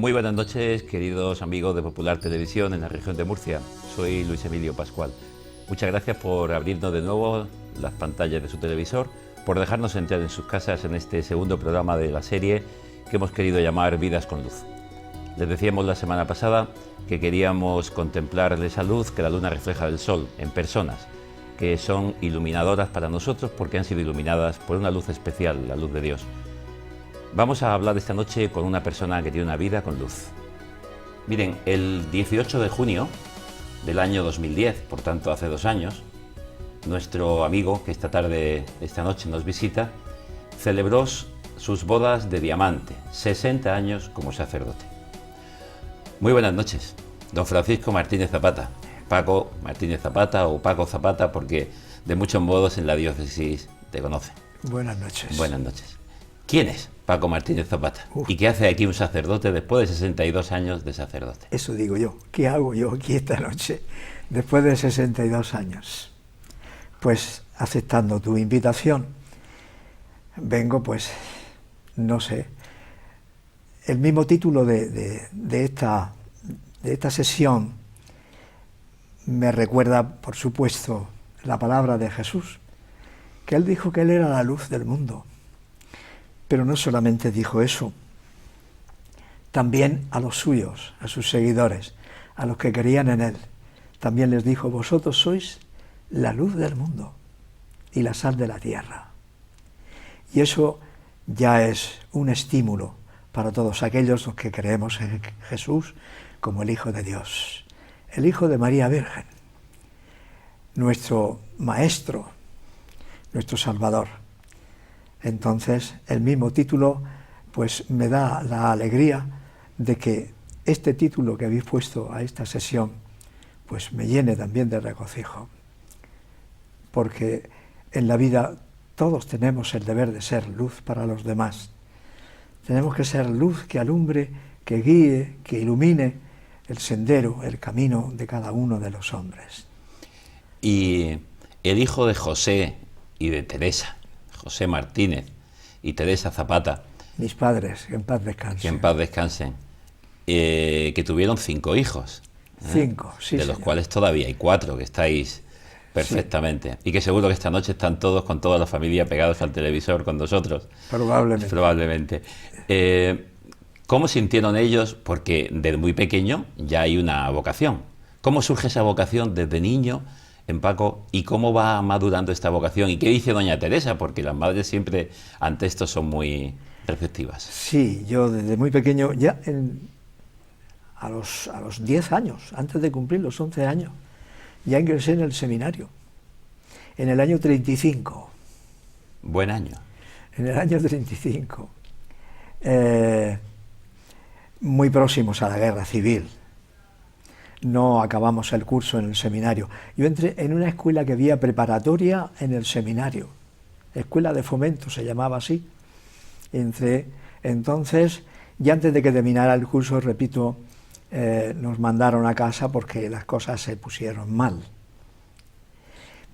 Muy buenas noches, queridos amigos de Popular Televisión en la región de Murcia. Soy Luis Emilio Pascual. Muchas gracias por abrirnos de nuevo las pantallas de su televisor, por dejarnos entrar en sus casas en este segundo programa de la serie que hemos querido llamar Vidas con Luz. Les decíamos la semana pasada que queríamos contemplar esa luz que la luna refleja del sol en personas que son iluminadoras para nosotros porque han sido iluminadas por una luz especial, la luz de Dios. Vamos a hablar esta noche con una persona que tiene una vida con luz. Miren, el 18 de junio del año 2010, por tanto hace 2 años, nuestro amigo que esta noche nos visita, celebró sus bodas de diamante, 60 años como sacerdote. Muy buenas noches, don Francisco Martínez Zapata, Paco Martínez Zapata o Paco Zapata, porque de muchos modos en la diócesis te conocen. Buenas noches. Buenas noches. ¿Quién es Paco Martínez Zapata? ¿Y qué hace aquí un sacerdote después de 62 años de sacerdote? Eso digo yo. ¿Qué hago yo aquí esta noche después de 62 años? Pues aceptando tu invitación, vengo pues, no sé, el mismo título de esta sesión me recuerda, por supuesto, la palabra de Jesús, que Él dijo que Él era la luz del mundo. Pero no solamente dijo eso, también a los suyos, a sus seguidores, a los que creían en Él, también les dijo: vosotros sois la luz del mundo y la sal de la tierra. Y eso ya es un estímulo para todos aquellos los que creemos en Jesús como el Hijo de Dios, el Hijo de María Virgen, nuestro Maestro, nuestro Salvador. Entonces, el mismo título pues me da la alegría de que este título que habéis puesto a esta sesión pues me llene también de regocijo, porque en la vida todos tenemos el deber de ser luz para los demás. Tenemos que ser luz que alumbre, que guíe, que ilumine el sendero, el camino de cada uno de los hombres. Y el hijo de José y de Teresa, José Martínez y Teresa Zapata, mis padres, que en paz descansen. Que en paz descansen, que tuvieron 5 hijos. 5, sí, de los señor. cuales todavía hay 4 que estáis perfectamente. Sí. Y que seguro que esta noche están todos con toda la familia pegados al televisor con nosotros. Probablemente. ¿Cómo sintieron ellos? Porque desde muy pequeño ya hay una vocación. ¿Cómo surge esa vocación desde niño en Paco, y cómo va madurando esta vocación? ¿Y qué dice doña Teresa? Porque las madres siempre ante esto son muy receptivas. Sí, yo desde muy pequeño, ya a los 10 años, antes de cumplir los 11 años, ya ingresé en el seminario, en el año 35. Buen año. En el año 35. Muy próximos a la guerra civil. No acabamos el curso en el seminario. Yo entré en una escuela que había preparatoria en el seminario, escuela de fomento se llamaba así. Entonces, ya antes de que terminara el curso, repito, nos mandaron a casa porque las cosas se pusieron mal.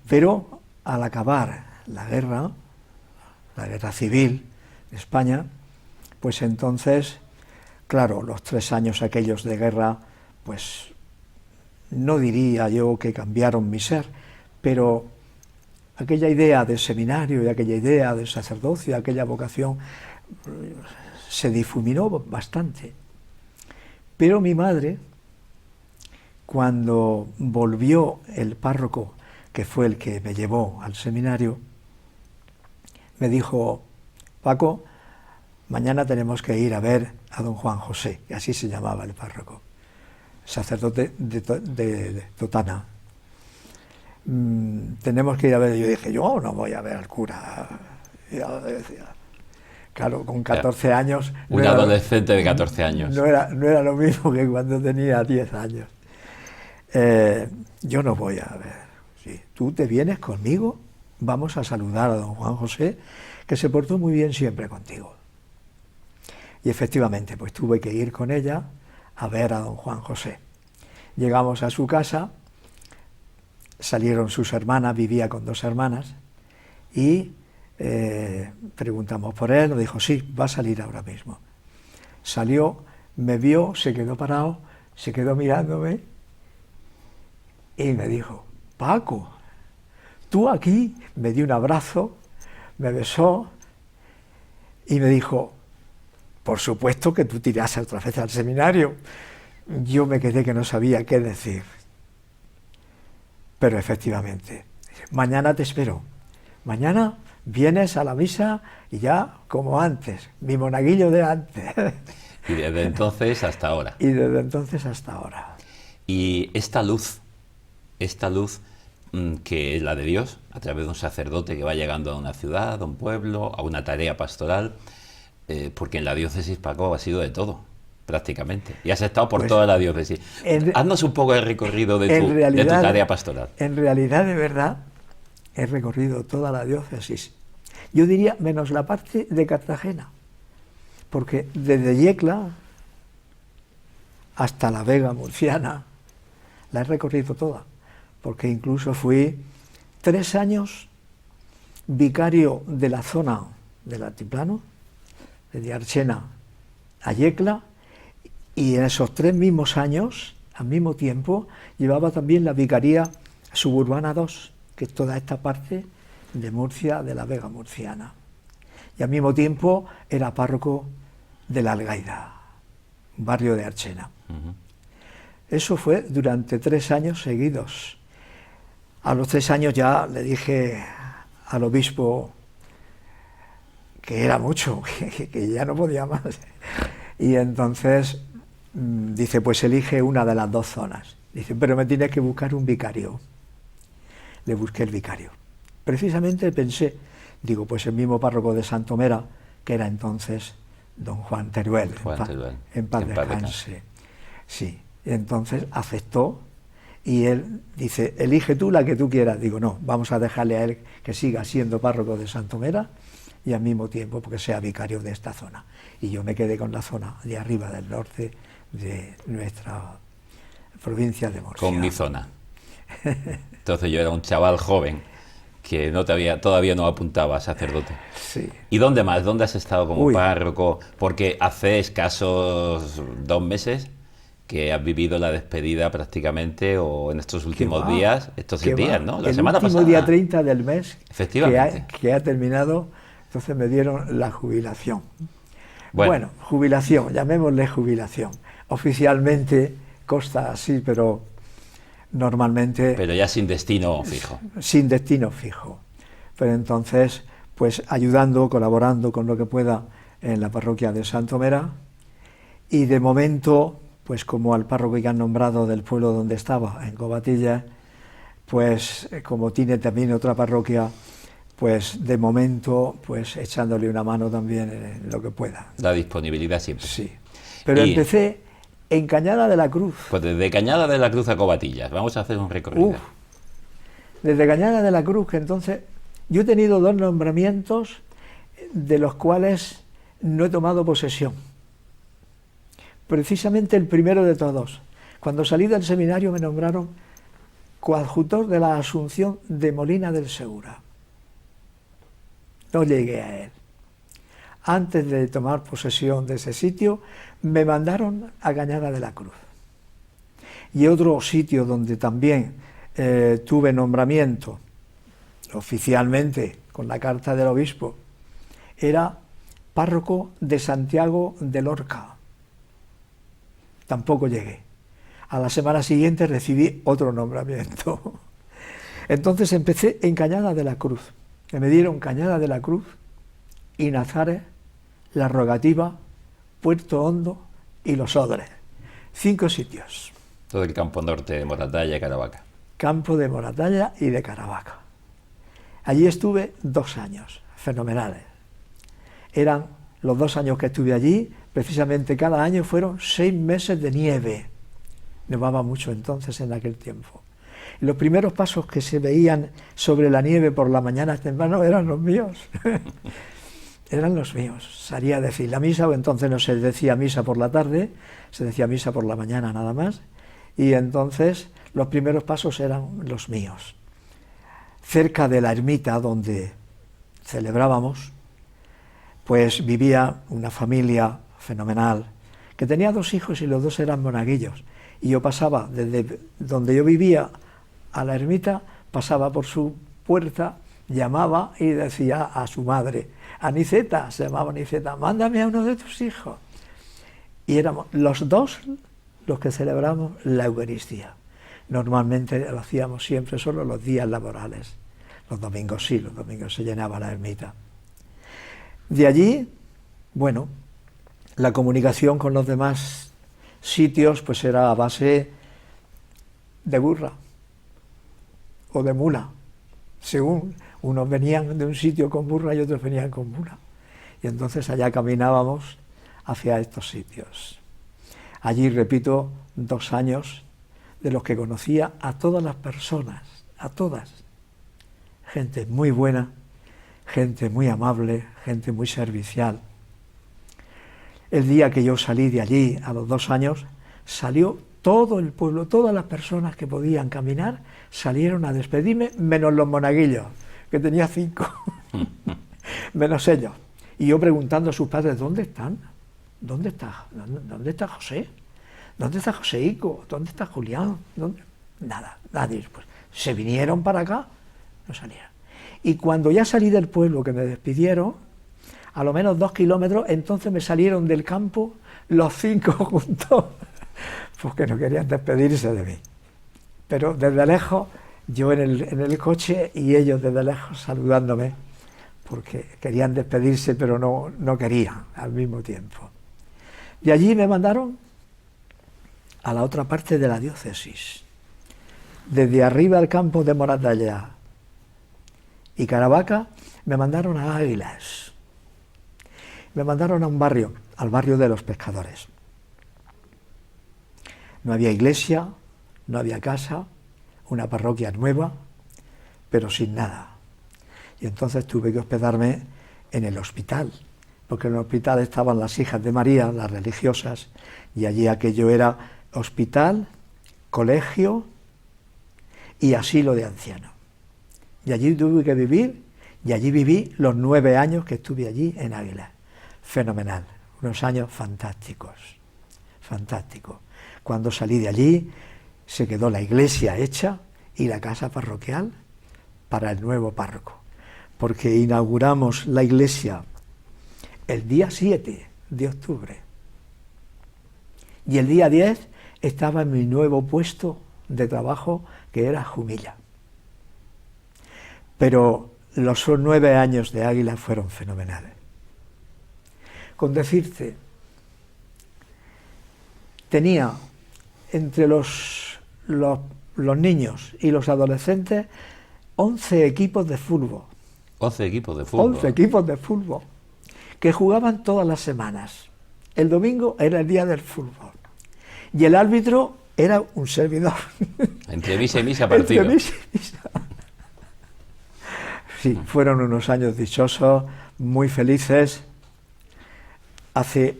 Pero al acabar la guerra civil de España, pues entonces, claro, los 3 años aquellos de guerra, pues no diría yo que cambiaron mi ser, pero aquella idea de seminario y aquella idea de sacerdocio, aquella vocación, se difuminó bastante. Pero mi madre, cuando volvió el párroco, que fue el que me llevó al seminario, me dijo: Paco, mañana tenemos que ir a ver a don Juan José, que así se llamaba el párroco, sacerdote de Totana. Tenemos que ir a ver. Yo dije: yo no voy a ver al cura. Yo decía, claro, con 14 años... Un adolescente de 14 años. No era lo mismo que cuando tenía 10 años. Yo no voy a ver. Sí, tú te vienes conmigo, vamos a saludar a don Juan José, que se portó muy bien siempre contigo. Y efectivamente, pues tuve que ir con ella a ver a don Juan José. Llegamos a su casa, salieron sus hermanas, vivía con 2 hermanas, y preguntamos por él, nos dijo: sí, va a salir ahora mismo. Salió, me vio, se quedó parado, se quedó mirándome y me dijo, Paco, tú aquí, me dio un abrazo, me besó y me dijo, por supuesto que tú te irás otra vez al seminario. Yo me quedé que no sabía qué decir. Pero efectivamente, mañana te espero. Mañana vienes a la misa y ya como antes, mi monaguillo de antes. Y desde entonces hasta ahora. Y desde entonces hasta ahora. Y esta luz que es la de Dios, a través de un sacerdote que va llegando a una ciudad, a un pueblo, a una tarea pastoral, porque en la diócesis, Paco, ha sido de todo, prácticamente. Y has estado por toda la diócesis. Haznos un poco el recorrido de tu tarea pastoral. En realidad, de verdad, he recorrido toda la diócesis. Yo diría menos la parte de Cartagena, porque desde Yecla hasta la Vega Murciana la he recorrido toda, porque incluso fui 3 años vicario de la zona del altiplano, desde Archena a Yecla, y en esos 3 mismos años, al mismo tiempo, llevaba también la vicaría suburbana 2, que es toda esta parte de Murcia, de la Vega Murciana. Y al mismo tiempo era párroco de la Algaida, barrio de Archena. Eso fue durante 3 años seguidos. A los 3 años ya le dije al obispo que era mucho, que ya no podía más. Y entonces dice, pues elige una de las 2 zonas. Dice, pero me tienes que buscar un vicario. Le busqué el vicario. Precisamente pensé, digo, pues el mismo párroco de Santomera, que era entonces don Juan Teruel, en paz descanse. Sí, entonces aceptó y él dice, elige tú la que tú quieras. Digo, no, vamos a dejarle a él que siga siendo párroco de Santomera y al mismo tiempo porque sea vicario de esta zona. Y yo me quedé con la zona de arriba del norte de nuestra provincia de Murcia. Con mi zona. Entonces yo era un chaval joven que todavía no apuntaba a sacerdote. Sí. ¿Y dónde más? ¿Dónde has estado como párroco? Porque hace escasos 2 meses que has vivido la despedida prácticamente, o en estos últimos días, estos 10 días, ¿no? La semana pasada. El último día 30 del mes, efectivamente, que ha terminado, entonces me dieron la jubilación. Bueno, jubilación, llamémosle jubilación. Oficialmente consta así, pero normalmente... Pero ya sin destino fijo. Sin destino fijo. Pero entonces, pues ayudando, colaborando con lo que pueda en la parroquia de Santomera, y de momento, pues como al párroco que han nombrado del pueblo donde estaba, en Covatilla, pues como tiene también otra parroquia, pues de momento, pues echándole una mano también en lo que pueda. La disponibilidad siempre. Sí. Pero empecé en Cañada de la Cruz. Pues desde Cañada de la Cruz a Covatillas, vamos a hacer un recorrido. Desde Cañada de la Cruz, que entonces yo he tenido 2 nombramientos de los cuales no he tomado posesión. Precisamente el primero de todos. Cuando salí del seminario me nombraron coadjutor de la Asunción de Molina del Segura. No llegué a él. Antes de tomar posesión de ese sitio, me mandaron a Cañada de la Cruz. Y otro sitio donde también tuve nombramiento, oficialmente, con la carta del obispo, era párroco de Santiago de Lorca. Tampoco llegué. A la semana siguiente recibí otro nombramiento. Entonces empecé en Cañada de la Cruz. Me dieron Cañada de la Cruz y Nazares, La Rogativa, Puerto Hondo y Los Odres. 5 sitios. Todo el campo norte de Moratalla y Caravaca. Campo de Moratalla y de Caravaca. Allí estuve 2 años, fenomenales. Eran los 2 años que estuve allí, precisamente cada año fueron 6 meses de nieve. Nevaba mucho entonces en aquel tiempo. Y los primeros pasos que se veían sobre la nieve por la mañana temprano eran los míos. Eran los míos. Salía a decir la misa, o entonces no se decía misa por la tarde, se decía misa por la mañana nada más. Y entonces los primeros pasos eran los míos. Cerca de la ermita donde celebrábamos, pues vivía una familia fenomenal que tenía 2 hijos y los 2 eran monaguillos. Y yo pasaba desde donde yo vivía a la ermita, pasaba por su puerta, llamaba y decía a su madre, Aniceta, se llamaba Aniceta, mándame a uno de tus hijos. Y éramos los 2 los que celebramos la Eucaristía. Normalmente lo hacíamos siempre solo los días laborales. Los domingos sí, los domingos se llenaba la ermita. De allí, bueno, la comunicación con los demás sitios pues era a base de burra o de mula, según unos venían de un sitio con burra y otros venían con mula. Y entonces allá caminábamos hacia estos sitios. Allí, repito, 2 años de los que conocía a todas las personas, a todas. Gente muy buena, gente muy amable, gente muy servicial. El día que yo salí de allí, a los 2 años, salió todo el pueblo, todas las personas que podían caminar, salieron a despedirme, menos los monaguillos, que tenía 5, menos ellos. Y yo preguntando a sus padres, ¿dónde están? ¿Dónde está José? ¿Dónde está Joséico? ¿Dónde está Julián? ¿Dónde? Nada, nadie. Pues se vinieron para acá, no salieron. Y cuando ya salí del pueblo, que me despidieron, a lo menos 2 kilómetros, entonces me salieron del campo los 5 juntos, porque no querían despedirse de mí. Pero desde lejos, yo en el coche y ellos desde lejos saludándome, porque querían despedirse, pero no querían al mismo tiempo. De allí me mandaron a la otra parte de la diócesis, desde arriba al campo de Moratalla y Caravaca, me mandaron a Águilas. Me mandaron a un barrio, al barrio de los pescadores. No había iglesia, no había casa, una parroquia nueva, pero sin nada. Y entonces tuve que hospedarme en el hospital, porque en el hospital estaban las hijas de María, las religiosas, y allí aquello era hospital, colegio y asilo de ancianos. Y allí tuve que vivir, y allí viví los 9 años que estuve allí en Águilas. Fenomenal, unos años fantásticos, fantásticos. Cuando salí de allí, se quedó la iglesia hecha y la casa parroquial para el nuevo párroco, porque inauguramos la iglesia el día 7 de octubre y el día 10 estaba en mi nuevo puesto de trabajo, que era Jumilla. Pero los 9 años de Águila fueron fenomenales. Con decirte, tenía entre los niños y los adolescentes 11 equipos de fútbol. 11 equipos de fútbol. 11 equipos de fútbol, que jugaban todas las semanas. El domingo era el día del fútbol. Y el árbitro era un servidor. Entre misa y misa partido. Entre misa y misa. Sí, fueron unos años dichosos, muy felices. Hace,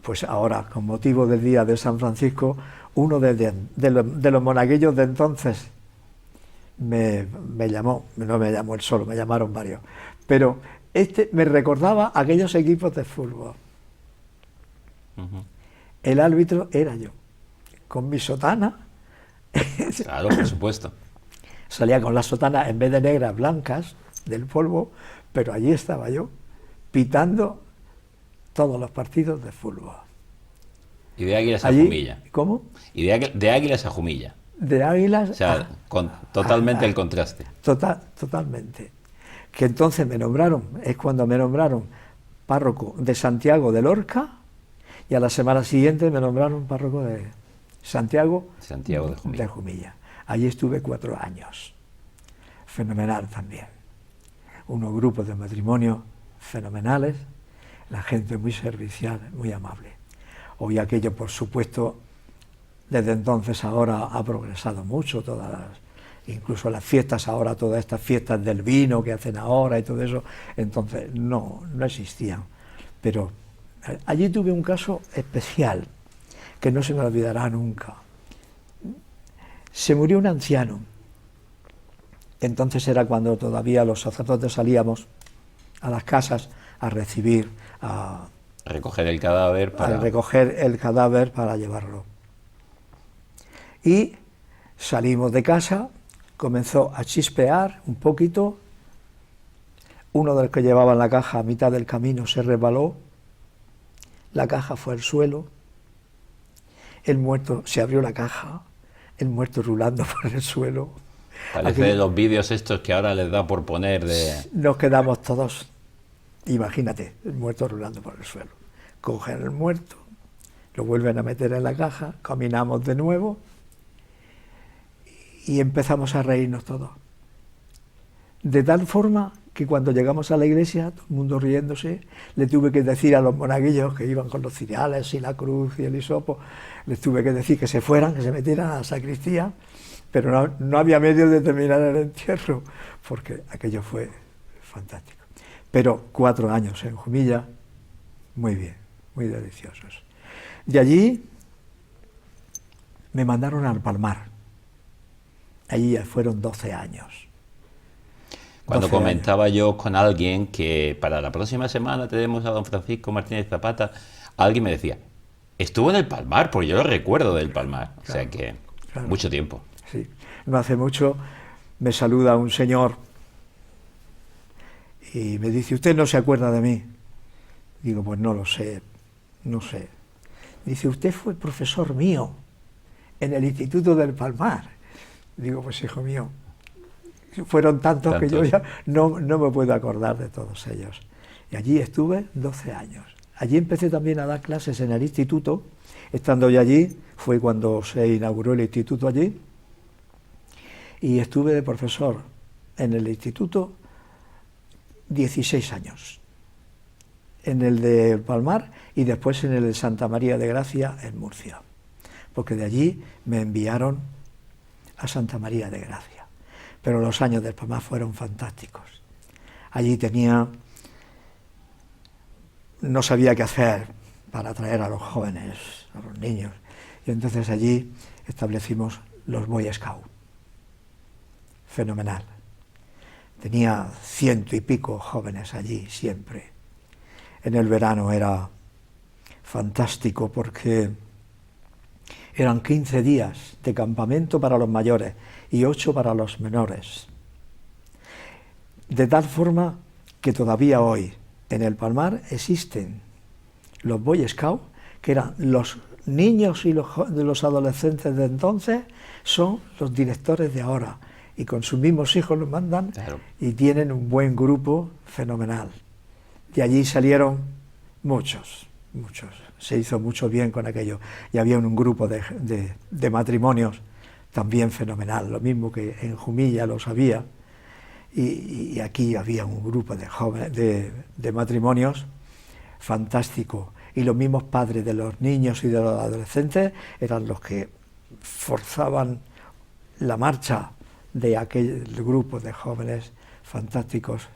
pues ahora, con motivo del día de San Francisco, uno de los monaguillos de entonces me llamó, no me llamó él solo, me llamaron varios, pero me recordaba aquellos equipos de fútbol. El árbitro era yo, con mi sotana. Claro, por supuesto. Salía con las sotanas, en vez de negras, blancas, del polvo, pero allí estaba yo, pitando todos los partidos de fútbol. Y de Águilas a Jumilla. ¿Cómo? Y de Águilas a Jumilla. De Águilas. O sea, totalmente el contraste. Totalmente. Que entonces me nombraron, es cuando me nombraron párroco de Santiago de Lorca, y a la semana siguiente me nombraron párroco de Santiago de Jumilla. Allí estuve 4 años. Fenomenal también. Unos grupos de matrimonio fenomenales, la gente muy servicial, muy amable. Hoy aquello, por supuesto, desde entonces ahora ha progresado mucho, incluso las fiestas ahora, todas estas fiestas del vino que hacen ahora y todo eso, entonces no existían. Pero allí tuve un caso especial, que no se me olvidará nunca. Se murió un anciano. Entonces era cuando todavía los sacerdotes salíamos a las casas a recibir a recoger el cadáver para... al recoger el cadáver para llevarlo. Y salimos de casa, comenzó a chispear un poquito, uno de los que llevaba la caja a mitad del camino se resbaló, la caja fue al suelo, el muerto, se abrió la caja, el muerto rulando por el suelo. Parece de los vídeos estos que ahora les da por poner de... Nos quedamos todos, imagínate, el muerto rulando por el suelo. Cogen el muerto, lo vuelven a meter en la caja, caminamos de nuevo y empezamos a reírnos todos. De tal forma que cuando llegamos a la iglesia, todo el mundo riéndose, le tuve que decir a los monaguillos que iban con los ciriales y la cruz y el hisopo, les tuve que decir que se fueran, que se metieran a la sacristía, pero no había medio de terminar el entierro, porque aquello fue fantástico. Pero 4 años en Jumilla, muy bien, muy deliciosos. De allí me mandaron al Palmar. Allí fueron 12 años. Cuando comentaba yo con alguien que para la próxima semana tenemos a don Francisco Martínez Zapata, alguien me decía, estuvo en el Palmar, porque yo lo recuerdo del Palmar. Claro, o sea que claro, mucho tiempo. Sí, no hace mucho me saluda un señor y me dice, ¿usted no se acuerda de mí? Digo, pues no lo sé, no sé. Dice, usted fue profesor mío en el Instituto del Palmar. Digo, pues hijo mío, fueron tantos que yo ya no me puedo acordar de todos ellos. Y allí estuve 12 años. Allí empecé también a dar clases en el instituto. Estando yo allí, fue cuando se inauguró el instituto allí. Y estuve de profesor en el instituto 16 años. En el de Palmar y después en el de Santa María de Gracia en Murcia. Porque de allí me enviaron a Santa María de Gracia. Pero los años del Palmar fueron fantásticos. Allí no sabía qué hacer para atraer a los jóvenes, a los niños. Y entonces allí establecimos los Boy Scouts. Fenomenal. Tenía 100 y pico jóvenes allí siempre. En el verano era fantástico porque eran 15 días de campamento para los mayores y 8 para los menores. De tal forma que todavía hoy en el Palmar existen los Boy Scouts, que eran los niños y los adolescentes de entonces, son los directores de ahora, y con sus mismos hijos los mandan, claro, y tienen un buen grupo fenomenal. De allí salieron muchos. Se hizo mucho bien con aquello. Y había un grupo de matrimonios también fenomenal, lo mismo que en Jumilla los había, y aquí había un grupo de jóvenes, de matrimonios fantástico, y los mismos padres de los niños y de los adolescentes eran los que forzaban la marcha de aquel grupo de jóvenes fantásticos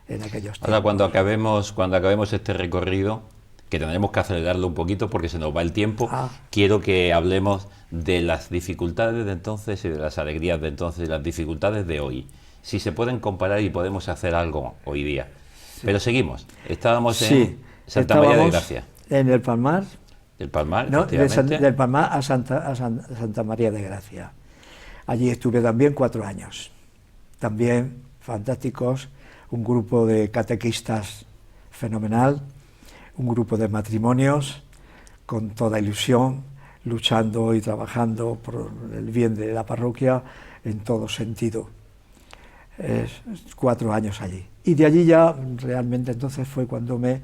en aquellos tiempos. Ahora cuando acabemos este recorrido, que tendremos que acelerarlo un poquito porque se nos va el tiempo, quiero que hablemos de las dificultades de entonces y de las alegrías de entonces y las dificultades de hoy. Si se pueden comparar y podemos hacer algo hoy día. Sí. Pero seguimos. Estábamos en Santa María de Gracia. En el Palmar. ¿Del Palmar? No, del Palmar a Santa María de Gracia. Allí estuve también 4 años. También fantásticos, un grupo de catequistas fenomenal, un grupo de matrimonios con toda ilusión, luchando y trabajando por el bien de la parroquia en todo sentido. 4 años allí. Y de allí ya realmente entonces fue cuando me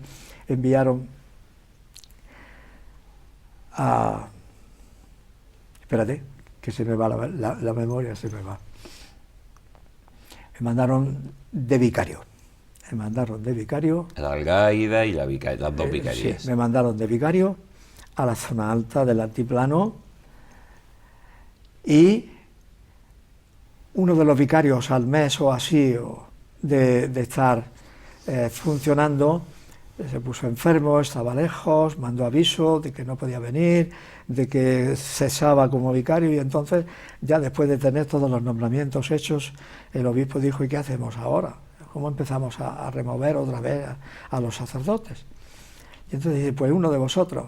enviaron a... Espérate, que se me va la memoria, se me va. Me mandaron de vicario. La Algaida y las dos vicarías. Sí, me mandaron de vicario a la zona alta del altiplano, y uno de los vicarios al mes o así de estar funcionando se puso enfermo, estaba lejos, mandó aviso de que no podía venir, de que cesaba como vicario, y entonces ya después de tener todos los nombramientos hechos, el obispo dijo, ¿y qué hacemos ahora? ¿Cómo empezamos a remover otra vez a los sacerdotes? Y entonces dice, pues uno de vosotros.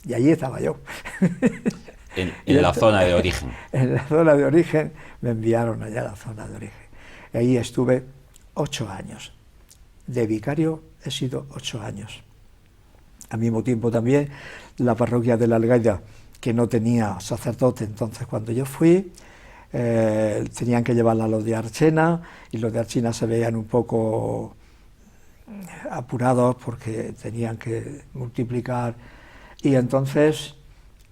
Y allí estaba yo. En la zona de origen. En la zona de origen, me enviaron allá a la zona de origen. Y ahí estuve 8 años. De vicario he sido 8 años. Al mismo tiempo también la parroquia de la Algaida, que no tenía sacerdote, entonces cuando yo fui, tenían que llevarla a los de Archena, y los de Archena se veían un poco apurados porque tenían que multiplicar, y entonces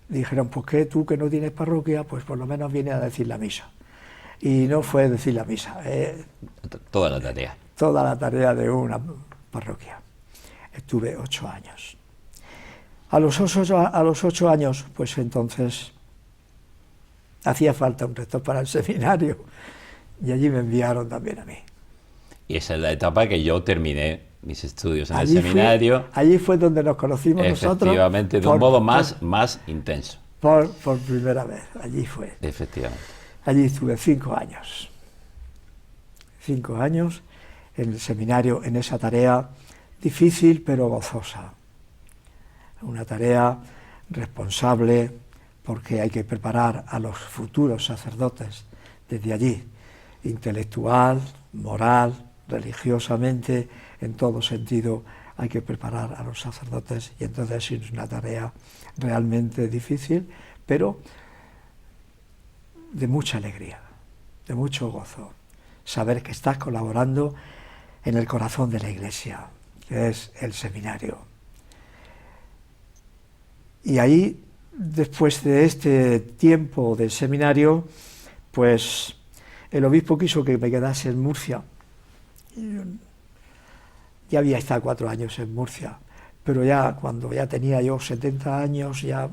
dijeron, pues que tú que no tienes parroquia, pues por lo menos vienes a decir la misa. Y no fue decir la misa, toda la tarea. Toda la tarea de una parroquia. Estuve 8 años. A los 8 años, pues entonces hacía falta un rector para el seminario, y allí me enviaron también a mí. Y esa es la etapa que yo terminé mis estudios en el seminario. Allí fue donde nos conocimos nosotros. Efectivamente, de un modo más intenso. Por primera vez, allí fue. Efectivamente. Allí estuve 5 años. 5 años en el seminario, en esa tarea difícil pero gozosa. Una tarea responsable, porque hay que preparar a los futuros sacerdotes desde allí, intelectual, moral, religiosamente, en todo sentido hay que preparar a los sacerdotes, y entonces es una tarea realmente difícil, pero de mucha alegría, de mucho gozo, saber que estás colaborando en el corazón de la Iglesia, que es el seminario. Y ahí, después de este tiempo del seminario, pues el obispo quiso que me quedase en Murcia. Ya había estado 4 años en Murcia, pero ya cuando ya tenía yo 70 años, ya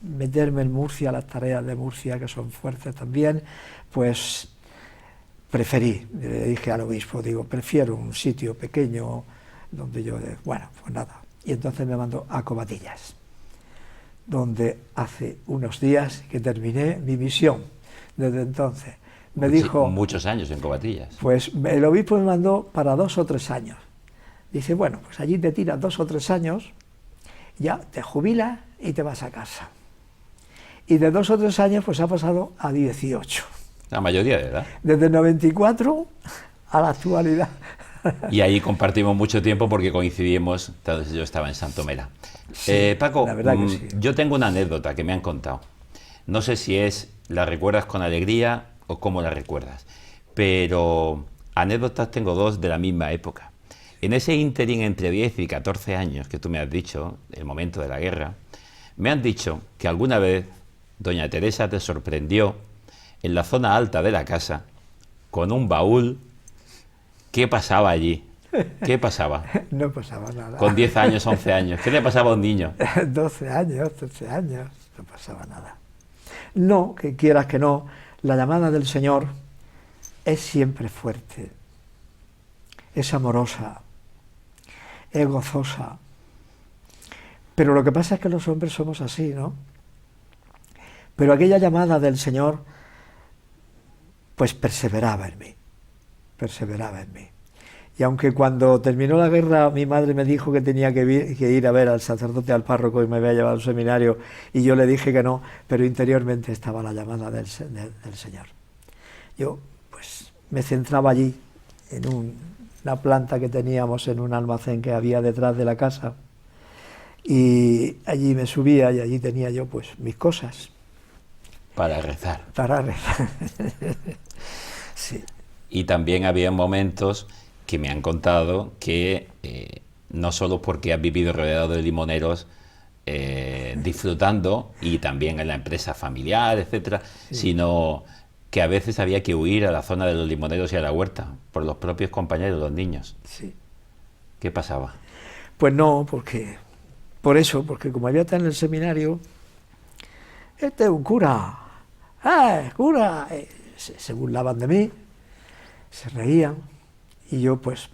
meterme en Murcia, las tareas de Murcia, que son fuertes también, pues preferí, le dije al obispo, digo, prefiero un sitio pequeño donde yo, bueno, pues nada. Y entonces me mandó a Covatillas, donde hace unos días que terminé mi misión. Desde entonces me dijo... Muchos años en Covatillas. Pues el obispo me mandó para 2 o 3 años. Dice, bueno, pues allí te tiras 2 o 3 años, ya te jubilas y te vas a casa. Y de 2 o 3 años pues ha pasado a 18. La mayoría de edad. Desde el 94 a la actualidad. Y ahí compartimos mucho tiempo porque coincidimos, entonces yo estaba en Santomera. Sí, Paco, la verdad que sí. Yo tengo una anécdota que me han contado. No sé si la recuerdas con alegría o cómo la recuerdas, pero anécdotas tengo 2 de la misma época. En ese ínterin entre 10 y 14 años que tú me has dicho, el momento de la guerra, me han dicho que alguna vez doña Teresa te sorprendió en la zona alta de la casa con un baúl. ¿Qué pasaba allí? ¿Qué pasaba? No pasaba nada. Con 10 años, 11 años. ¿Qué le pasaba a un niño? 12 años, 13 años, no pasaba nada. No, que quieras que no, la llamada del Señor es siempre fuerte, es amorosa, es gozosa. Pero lo que pasa es que los hombres somos así, ¿no? Pero aquella llamada del Señor, pues perseveraba en mí. Y aunque cuando terminó la guerra mi madre me dijo que tenía que ir a ver al sacerdote, al párroco, y me había llevado a un seminario, y yo le dije que no, pero interiormente estaba la llamada del Señor. Yo pues me centraba allí, en una planta que teníamos en un almacén que había detrás de la casa, y allí me subía y allí tenía yo pues mis cosas. Para rezar. Para rezar. Sí. Y también había momentos que me han contado que no solo porque has vivido rodeado de limoneros disfrutando, y también en la empresa familiar, etcétera, sí, sino que a veces había que huir a la zona de los limoneros y a la huerta por los propios compañeros, los niños. Sí. ¿Qué pasaba? Pues no, porque como había estado en el seminario, este es un cura, cura, se burlaban de mí, se reían, y yo pues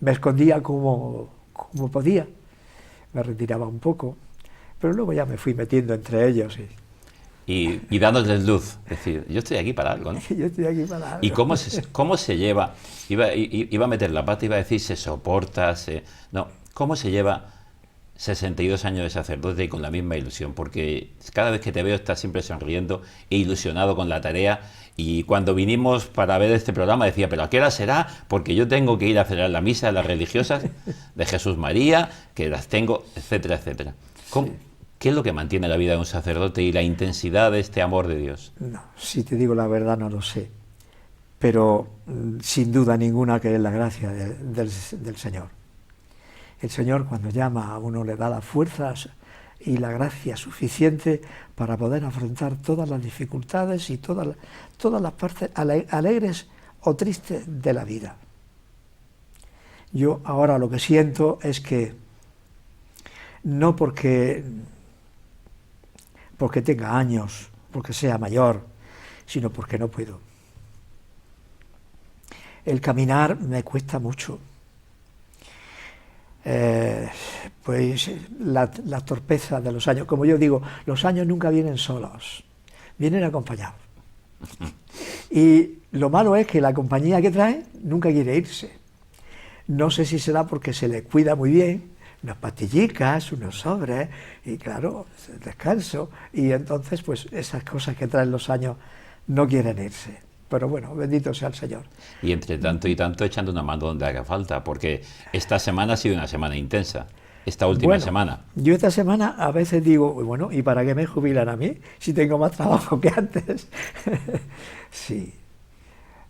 me escondía como podía, me retiraba un poco, pero luego ya me fui metiendo entre ellos. y dándoles luz. Es decir, yo estoy aquí para algo, ¿no? Yo estoy aquí para algo. ¿Y cómo se lleva? Iba a meter la pata, iba a decir se soporta, no, ¿cómo se lleva 62 años de sacerdote y con la misma ilusión? Porque cada vez que te veo estás siempre sonriendo e ilusionado con la tarea. Y cuando vinimos para ver este programa decía, ¿pero a qué hora será? Porque yo tengo que ir a celebrar la misa de las religiosas de Jesús María, que las tengo, etcétera, etcétera. Sí. ¿Qué es lo que mantiene la vida de un sacerdote y la intensidad de este amor de Dios? No, si te digo la verdad no lo sé, pero sin duda ninguna que es la gracia del Señor. El Señor cuando llama a uno le da las fuerzas y la gracia suficiente para poder afrontar todas las dificultades y todas las partes alegres o tristes de la vida. Yo ahora lo que siento es que no porque tenga años, porque sea mayor, sino porque no puedo. El caminar me cuesta mucho. Pues la torpeza de los años, como yo digo, los años nunca vienen solos, vienen acompañados. Y lo malo es que la compañía que trae nunca quiere irse. No sé si será porque se le cuida muy bien, unas pastillicas, unos sobres, y claro, descanso, y entonces pues esas cosas que traen los años no quieren irse. Pero bueno, bendito sea el Señor. Y entre tanto y tanto echando una mano donde haga falta, porque esta semana ha sido una semana intensa, esta última semana. Yo esta semana a veces digo, bueno, ¿y para qué me jubilan a mí si tengo más trabajo que antes? Sí.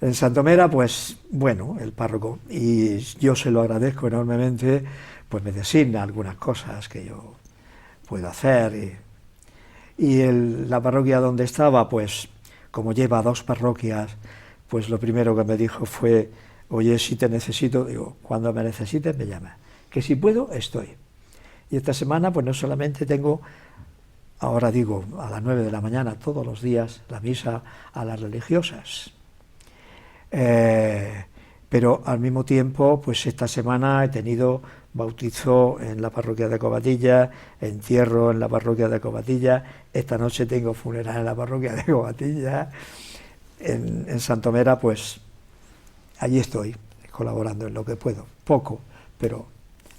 En Santomera, pues bueno, el párroco, y yo se lo agradezco enormemente, pues me designa algunas cosas que yo puedo hacer. Y la parroquia donde estaba, pues como lleva 2 parroquias, pues lo primero que me dijo fue, oye, si te necesito, digo, cuando me necesites me llamas, que si puedo, estoy. Y esta semana, pues no solamente tengo, ahora digo, a las 9 de la mañana, todos los días, la misa a las religiosas. Pero al mismo tiempo, pues esta semana he tenido bautizo en la parroquia de Covatilla, entierro en la parroquia de Covatilla, esta noche tengo funeral en la parroquia de Covatilla, en Santomera, pues allí estoy, colaborando en lo que puedo, poco, pero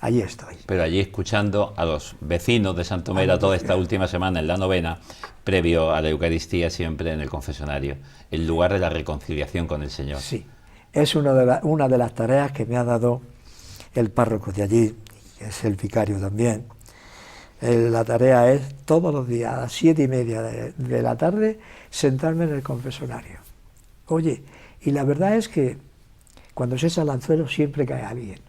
allí estoy. Pero allí escuchando a los vecinos de Santomera toda esta última semana en la novena, previo a la Eucaristía, siempre en el confesionario, el lugar de la reconciliación con el Señor. Sí, es una de las tareas que me ha dado el párroco de allí, que es el vicario también. La tarea es todos los días a las 7:30 de la tarde sentarme en el confesionario. Oye, y la verdad es que cuando se echa el anzuelo siempre cae alguien.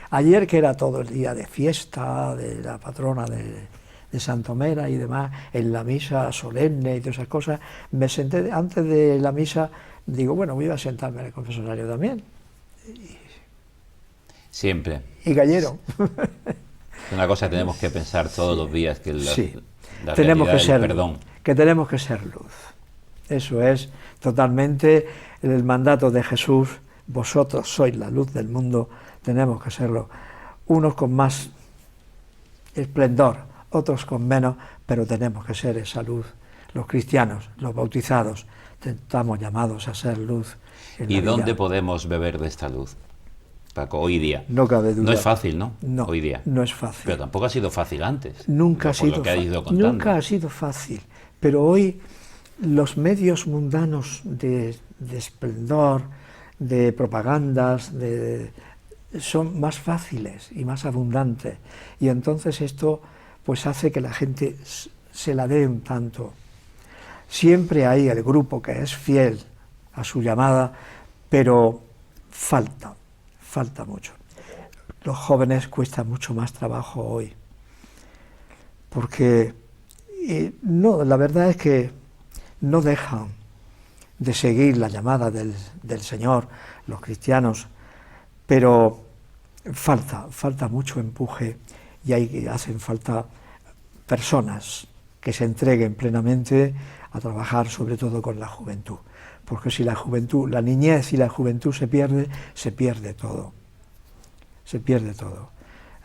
Ayer, que era todo el día de fiesta de la patrona de Santomera y demás, en la misa solemne y todas esas cosas, me senté antes de la misa, digo, bueno, voy a sentarme en el confesionario también. Siempre. Y cayeron. Es una cosa que tenemos que pensar todos los días, que la tenemos que ser, perdón. Que tenemos que ser luz. Eso es totalmente el mandato de Jesús, vosotros sois la luz del mundo, tenemos que serlo. Unos con más esplendor, otros con menos, pero tenemos que ser esa luz. Los cristianos, los bautizados, estamos llamados a ser luz. ¿Y dónde podemos beber de esta luz, Paco, hoy día? No cabe duda. No es fácil, ¿no? No, hoy día. No es fácil. Pero tampoco ha sido fácil antes. Nunca ha sido fácil. Nunca ha sido fácil. Pero hoy los medios mundanos de esplendor, de propagandas, son más fáciles y más abundantes. Y entonces esto pues hace que la gente se la dé un tanto. Siempre hay el grupo que es fiel a su llamada, pero falta mucho. Los jóvenes cuesta mucho más trabajo hoy, porque no, la verdad es que no dejan de seguir la llamada del Señor, los cristianos, pero falta mucho empuje y hacen falta personas que se entreguen plenamente a trabajar sobre todo con la juventud, porque si la juventud, la niñez y la juventud se pierde todo.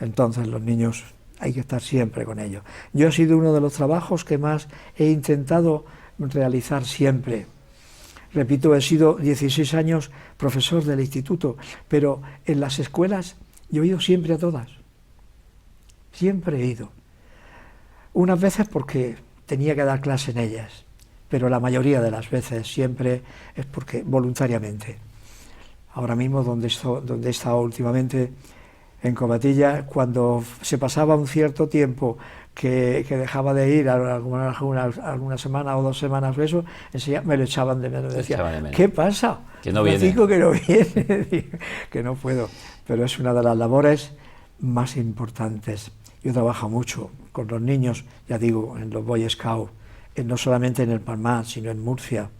Entonces los niños hay que estar siempre con ellos. Yo ha sido uno de los trabajos que más he intentado realizar siempre. Repito, he sido 16 años profesor del instituto, pero en las escuelas yo he ido siempre a todas. Siempre he ido. Unas veces porque tenía que dar clase en ellas, pero la mayoría de las veces siempre es porque voluntariamente. Ahora mismo donde he estado últimamente, en Covatilla, cuando se pasaba un cierto tiempo que dejaba de ir alguna semana o 2 semanas o eso, enseguida me lo echaban de menos. Decía, ¿qué pasa? Que no viene. Digo que no viene, que no puedo. Pero es una de las labores más importantes. Yo trabajo mucho con los niños, ya digo, en los Boy Scouts, no solamente en el Palmar, sino en Murcia.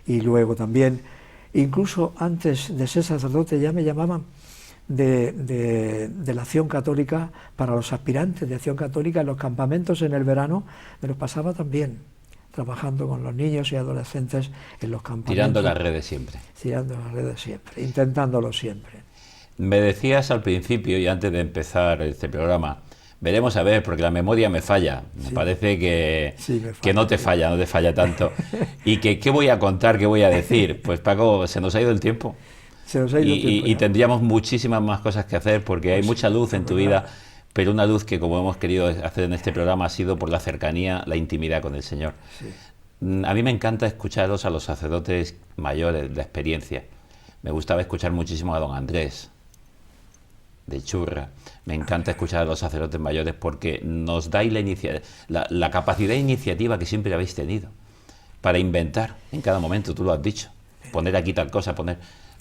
Y luego también, incluso antes de ser sacerdote, ya me llamaban de la Acción Católica, para los aspirantes de Acción Católica en los campamentos en el verano. Me los pasaba también trabajando con los niños y adolescentes en los campamentos. Tirando las redes siempre. Tirando las redes siempre, intentándolo siempre. Me decías al principio y antes de empezar este programa, veremos a ver, porque la memoria me falla. Me parece que, sí, me falla, que no te falla tanto. Y que, ¿qué voy a contar, qué voy a decir? Pues Paco, se nos ha ido el tiempo. Se nos ha ido el tiempo, y tendríamos muchísimas más cosas que hacer, porque hay mucha luz en tu vida, pero una luz que, como hemos querido hacer en este programa, ha sido por la cercanía, la intimidad con el Señor. Sí. A mí me encanta escucharos a los sacerdotes mayores, de experiencia. Me gustaba escuchar muchísimo a don Andrés de Churra. Me encanta escuchar a los sacerdotes mayores porque nos dais la capacidad de iniciativa que siempre habéis tenido para inventar en cada momento. Tú lo has dicho, poner aquí tal cosa,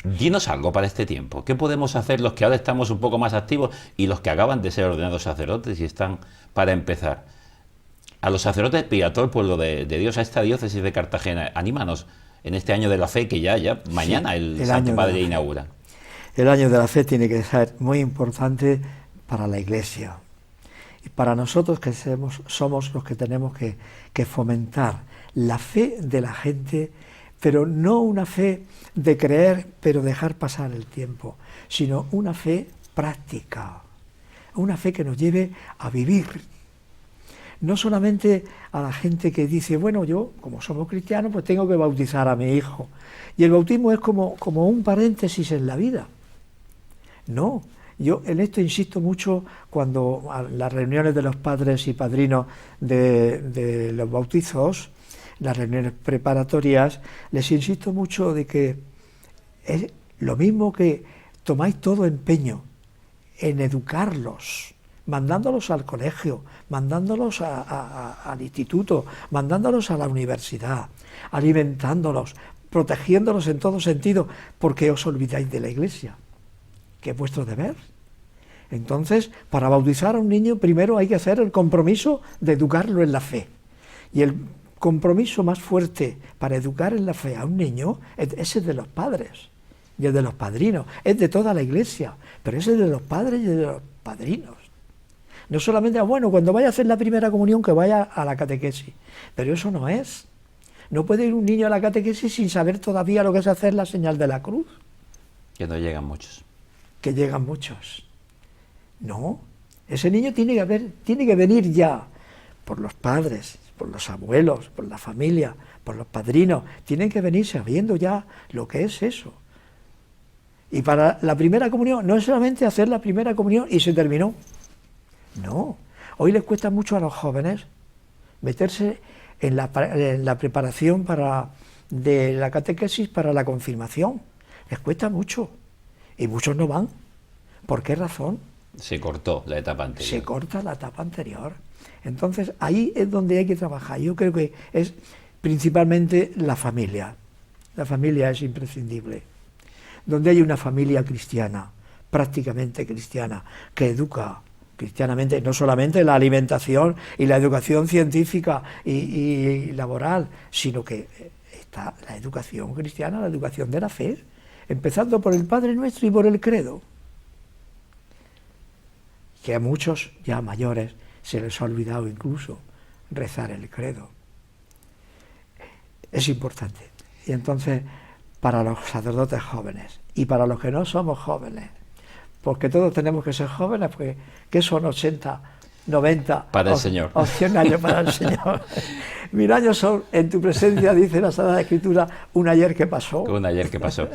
Dinos algo para este tiempo. ¿Qué podemos hacer los que ahora estamos un poco más activos y los que acaban de ser ordenados sacerdotes y están para empezar? A los sacerdotes y a todo el pueblo de Dios, a esta diócesis de Cartagena, anímanos en este año de la fe que ya mañana el Santo Padre inaugura. El año de la fe tiene que ser muy importante para la Iglesia. Y para nosotros que somos los que tenemos que fomentar la fe de la gente, pero no una fe de creer pero dejar pasar el tiempo, sino una fe práctica, una fe que nos lleve a vivir. No solamente a la gente que dice, bueno, yo, como somos cristianos, pues tengo que bautizar a mi hijo. Y el bautismo es como un paréntesis en la vida. No, yo en esto insisto mucho cuando a las reuniones de los padres y padrinos de los bautizos, las reuniones preparatorias, les insisto mucho de que es lo mismo que tomáis todo empeño en educarlos, mandándolos al colegio, mandándolos al instituto, mandándolos a la universidad, alimentándolos, protegiéndolos en todo sentido, porque os olvidáis de la Iglesia, que es vuestro deber. Entonces, para bautizar a un niño, primero hay que hacer el compromiso de educarlo en la fe. Y el compromiso más fuerte para educar en la fe a un niño es el de los padres y el de los padrinos, es de toda la Iglesia, pero es el de los padres y de los padrinos. No solamente, bueno, cuando vaya a hacer la primera comunión que vaya a la catequesis, pero eso no es. No puede ir un niño a la catequesis sin saber todavía lo que es hacer la señal de la cruz. Que no llegan muchos. Que llegan muchos. No, ese niño tiene que venir ya por los padres, por los abuelos, por la familia, por los padrinos. Tienen que venir sabiendo ya lo que es eso. Y para la primera comunión, no es solamente hacer la primera comunión y se terminó. No, hoy les cuesta mucho a los jóvenes meterse en la preparación de la catequesis para la confirmación. Les cuesta mucho y muchos no van. ¿Por qué razón? Se cortó la etapa anterior. Se corta la etapa anterior. Entonces ahí es donde hay que trabajar. Yo creo que es principalmente la familia. La familia es imprescindible. Donde hay una familia cristiana, prácticamente cristiana, que educa cristianamente, no solamente la alimentación y la educación científica y laboral, sino que está la educación cristiana, la educación de la fe, empezando por el Padre Nuestro y por el credo, que a muchos ya mayores se les ha olvidado incluso rezar el credo. Es importante. Y entonces, para los sacerdotes jóvenes y para los que no somos jóvenes, porque todos tenemos que ser jóvenes, pues, ¿qué son 80 90 para el Señor. O 100 años para el Señor. 1000 años son, en tu presencia, dice la Sagrada Escritura, un ayer que pasó. Un ayer que pasó.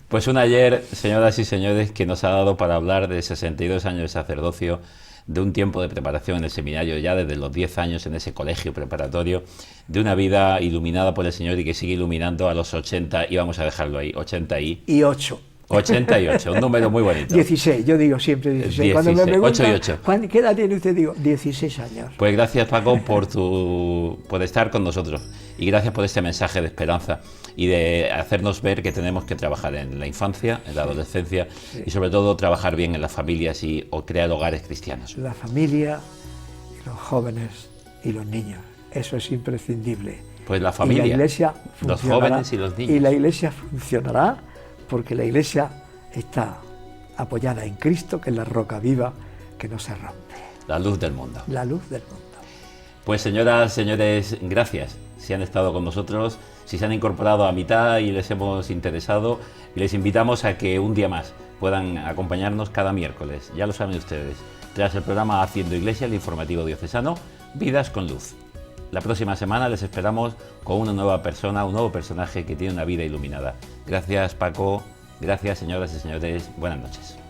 Pues un ayer, señoras y señores, que nos ha dado para hablar de 62 años de sacerdocio, de un tiempo de preparación en el seminario, ya desde los 10 años en ese colegio preparatorio, de una vida iluminada por el Señor y que sigue iluminando a los 80, y vamos a dejarlo ahí, 88. 88, un número muy bonito. 16, yo digo siempre 16. Cuando me preguntan, 8 y 8. ¿Qué edad tiene usted? Digo, 16 años. Pues gracias, Paco, por estar con nosotros, y gracias por este mensaje de esperanza y de hacernos ver que tenemos que trabajar en la infancia, en la adolescencia, sí, y sobre todo trabajar bien en las familias o crear hogares cristianos. La familia, y los jóvenes y los niños, eso es imprescindible. Pues la familia, y la iglesia los jóvenes y los niños. Y la iglesia funcionará porque la iglesia está apoyada en Cristo, que es la roca viva que no se rompe. La luz del mundo. La luz del mundo. Pues señoras, señores, gracias si han estado con nosotros, si se han incorporado a mitad y les hemos interesado, y les invitamos a que un día más puedan acompañarnos cada miércoles, ya lo saben ustedes, tras el programa Haciendo Iglesia, el informativo diocesano, Vidas con Luz. La próxima semana les esperamos con una nueva persona, un nuevo personaje que tiene una vida iluminada. Gracias, Paco. Gracias, señoras y señores. Buenas noches.